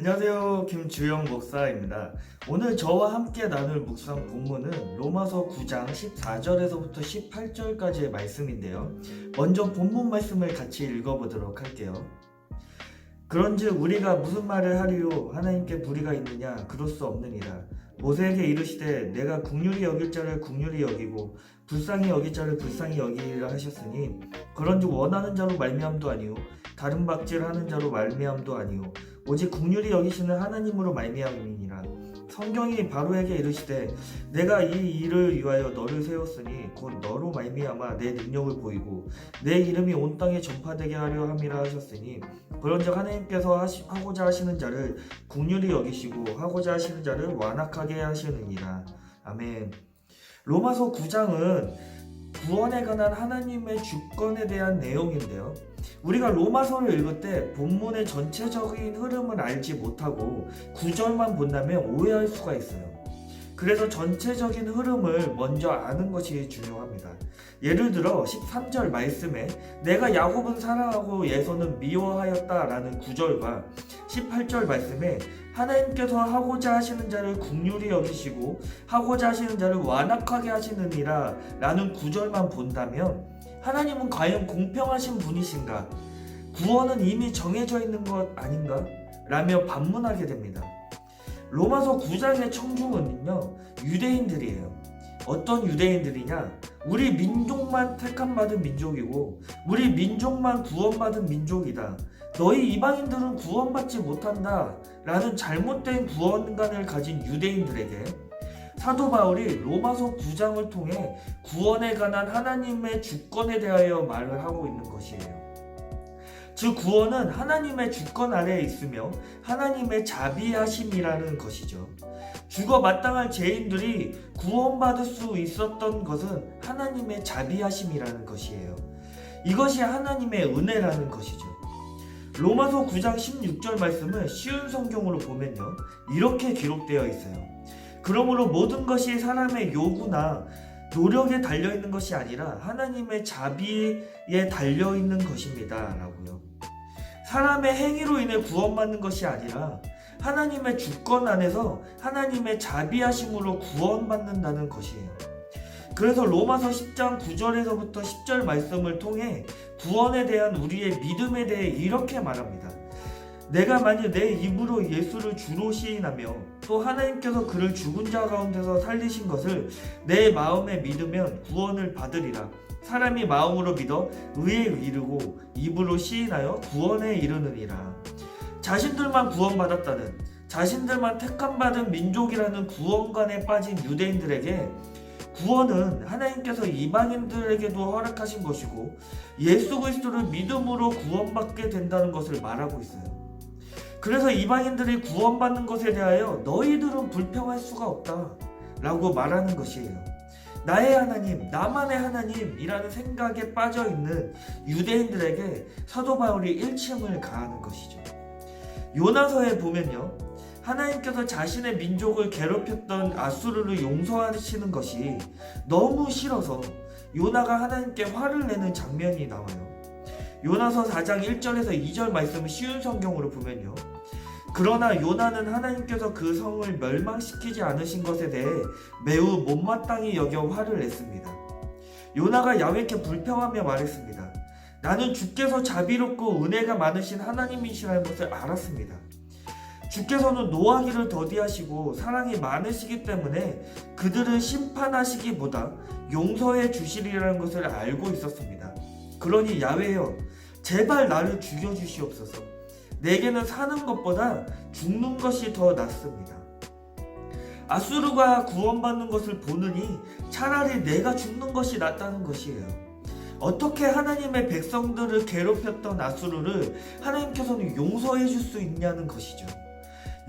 안녕하세요. 김주영 목사입니다. 오늘 저와 함께 나눌 묵상 본문은 로마서 9장 14절에서부터 18절까지의 말씀인데요. 먼저 본문 말씀을 같이 읽어보도록 할게요. 그런즉 우리가 무슨 말을 하리요? 하나님께 불의가 있느냐? 그럴 수 없느니라. 모세에게 이르시되 내가 긍휼히 여길 자를 긍휼히 여기고 불쌍히 여길 자를 불쌍히 여기리라 하셨으니 그런즉 원하는 자로 말미암도 아니요 다른 박질하는 자로 말미암도 아니요 오직 긍휼히 여기시는 하나님으로 말미암이니라. 성경이 바로에게 이르시되 내가 이 일을 위하여 너를 세웠으니 곧 너로 말미암아 내 능력을 보이고 내 이름이 온 땅에 전파되게 하려 함이라 하셨으니 그런즉 하나님께서 하고자 하시는 자를 긍휼히 여기시고 하고자 하시는 자를 완악하게 하시느니라. 아멘. 로마서 9장은 구원에 관한 하나님의 주권에 대한 내용인데요. 우리가 로마서를 읽을 때 본문의 전체적인 흐름을 알지 못하고 구절만 본다면 오해할 수가 있어요. 그래서 전체적인 흐름을 먼저 아는 것이 중요합니다. 예를 들어 13절 말씀에 내가 야곱은 사랑하고 예서는 미워하였다 라는 구절과 18절 말씀에 하나님께서 하고자 하시는 자를 긍휼히 여기시고 하고자 하시는 자를 완악하게 하시느니라 라는 구절만 본다면 하나님은 과연 공평하신 분이신가? 구원은 이미 정해져 있는 것 아닌가? 라며 반문하게 됩니다. 로마서 9장의 청중은요 유대인들이에요. 어떤 유대인들이냐? 우리 민족만 택함받은 민족이고 우리 민족만 구원받은 민족이다. 너희 이방인들은 구원받지 못한다 라는 잘못된 구원관을 가진 유대인들에게 사도 바울이 로마서 9장을 통해 구원에 관한 하나님의 주권에 대하여 말을 하고 있는 것이에요. 즉 구원은 하나님의 주권 아래에 있으며 하나님의 자비하심이라는 것이죠. 죽어 마땅할 죄인들이 구원받을 수 있었던 것은 하나님의 자비하심이라는 것이에요. 이것이 하나님의 은혜라는 것이죠. 로마서 9장 16절 말씀을 쉬운 성경으로 보면요 이렇게 기록되어 있어요. 그러므로 모든 것이 사람의 요구나 노력에 달려있는 것이 아니라 하나님의 자비에 달려있는 것입니다 라고요. 사람의 행위로 인해 구원받는 것이 아니라 하나님의 주권 안에서 하나님의 자비하심으로 구원받는다는 것이에요. 그래서 로마서 10장 9절에서부터 10절 말씀을 통해 구원에 대한 우리의 믿음에 대해 이렇게 말합니다. 내가 만일 내 입으로 예수를 주로 시인하며 또 하나님께서 그를 죽은 자 가운데서 살리신 것을 내 마음에 믿으면 구원을 받으리라. 사람이 마음으로 믿어 의에 이르고 입으로 시인하여 구원에 이르느니라. 자신들만 구원받았다는 자신들만 택함받은 민족이라는 구원관에 빠진 유대인들에게 구원은 하나님께서 이방인들에게도 허락하신 것이고 예수 그리스도를 믿음으로 구원받게 된다는 것을 말하고 있어요. 그래서 이방인들이 구원받는 것에 대하여 너희들은 불평할 수가 없다 라고 말하는 것이에요. 나의 하나님, 나만의 하나님이라는 생각에 빠져있는 유대인들에게 사도 바울이 일침을 가하는 것이죠. 요나서에 보면요 하나님께서 자신의 민족을 괴롭혔던 아수르를 용서하시는 것이 너무 싫어서 요나가 하나님께 화를 내는 장면이 나와요. 요나서 4장 1절에서 2절 말씀을 쉬운 성경으로 보면요 그러나 요나는 하나님께서 그 성을 멸망시키지 않으신 것에 대해 매우 못마땅히 여겨 화를 냈습니다. 요나가 야훼께 불평하며 말했습니다. 나는 주께서 자비롭고 은혜가 많으신 하나님이시라는 것을 알았습니다. 주께서는 노하기를 더디하시고 사랑이 많으시기 때문에 그들을 심판하시기보다 용서해 주시리라는 것을 알고 있었습니다. 그러니 야훼여 제발 나를 죽여주시옵소서. 내게는 사는 것보다 죽는 것이 더 낫습니다. 아수르가 구원받는 것을 보느니 차라리 내가 죽는 것이 낫다는 것이에요. 어떻게 하나님의 백성들을 괴롭혔던 아수르를 하나님께서는 용서해 줄 수 있냐는 것이죠.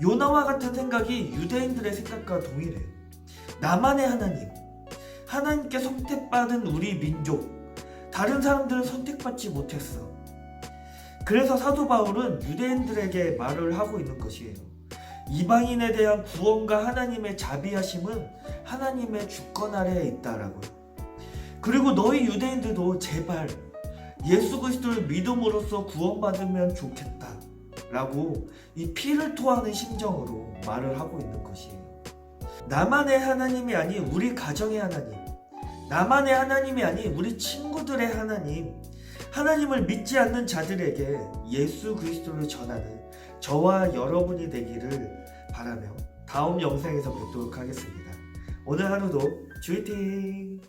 요나와 같은 생각이 유대인들의 생각과 동일해요. 나만의 하나님, 하나님께 선택받은 우리 민족, 다른 사람들은 선택받지 못했어. 그래서 사도 바울은 유대인들에게 말을 하고 있는 것이에요. 이방인에 대한 구원과 하나님의 자비하심은 하나님의 주권 아래에 있다라고요. 그리고 너희 유대인들도 제발 예수 그리스도를 믿음으로써 구원받으면 좋겠다 라고 이 피를 토하는 심정으로 말을 하고 있는 것이에요. 나만의 하나님이 아닌 우리 가정의 하나님, 나만의 하나님이 아닌 우리 친구들의 하나님, 하나님을 믿지 않는 자들에게 예수 그리스도를 전하는 저와 여러분이 되기를 바라며 다음 영상에서 뵙도록 하겠습니다. 오늘 하루도 주의팅!